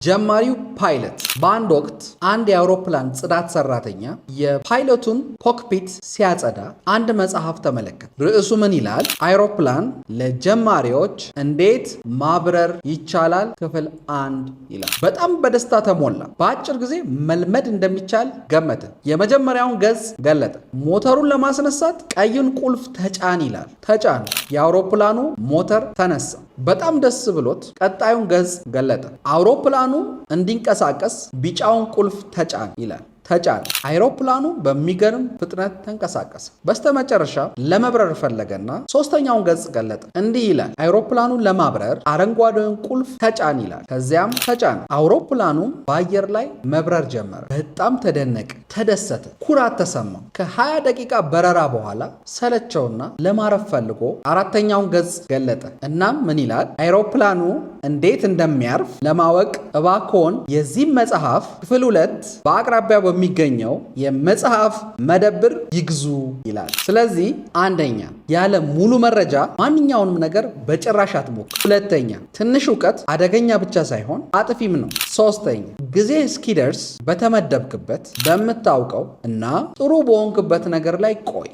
ጀማሪው ፓይለት በአንድ ወቅት አንድ የአውሮፕላን ጽዳት ሰራተኛ የፓይለቱን ኮክፒት ሲያጸዳ አንድ መጽሐፍ ተመለከተ። ርዕሱ ምን ይላል? አውሮፕላን ለጀማሪዎች እንዴት ማብረር ይቻላል ክፍል 1 ይላል። በጣም በደስታ ተሞላ። በአጭር ጊዜ መልመድ እንደሚቻል ገመተ። የመጀመሪያውን ገጽ ገለጠ። ሞተሩን ለማስነሳት ቀዩን ቁልፍ ተጫን ይላል። ተጫን። የአውሮፕላኑ ሞተር ተነሳ። በጣም ደስ ብሎት ቀጣዩን ገጽ ገለጠ። አውሮፕላኑ እንዲንቀሳቀስ ቢጫውን ቁልፍ ተጫን ይላል። ተጫን። አይሮፕላኑ በሚገርም ፍጥነት ተንቀሳቀሰ። በስተመጨረሻ ለመብረር ፈለገና ሶስተኛውን ገጽ ገለጠ። እንዲህ ይላል፣ አይሮፕላኑን ለማብረር አረንጓዴውን ቁልፍ ተጫን ይላል። ከዚያም ተጫን። አውሮፕላኑ በአየር ላይ መብረር ጀመረ። በጣም ተደነቀ፣ ተደሰተ፣ ኩራት ተሰማው። ከ20 ደቂቃ በረራ በኋላ ሰለቸውና ለማረፍ ፈልጎ አራተኛውን ገጽ ገለጠ። እናም ምን ይላል? አይሮፕላኑ እንዴት እንደሚያርፍ ለማወቅ እባክዎን የዚህ መጽሐፍ ክፍል 2 በአቅራቢያ የሚገኘው የመጽሐፍ መደብር ይግዙ ይላል። ስለዚህ አንደኛ፣ ያለ ሙሉ መረጃ ማንኛውንም ነገር በጭራሽ አትሞክር። ሁለተኛ፣ ትንሽ እውቀት አደገኛ ብቻ ሳይሆን አጥፊም ነው። ሶስተኛ፣ ጊዜ እስኪደርስ በተመደብክበት በምታውቀው እና ጥሩ በሆንክበት ነገር ላይ ቆይ።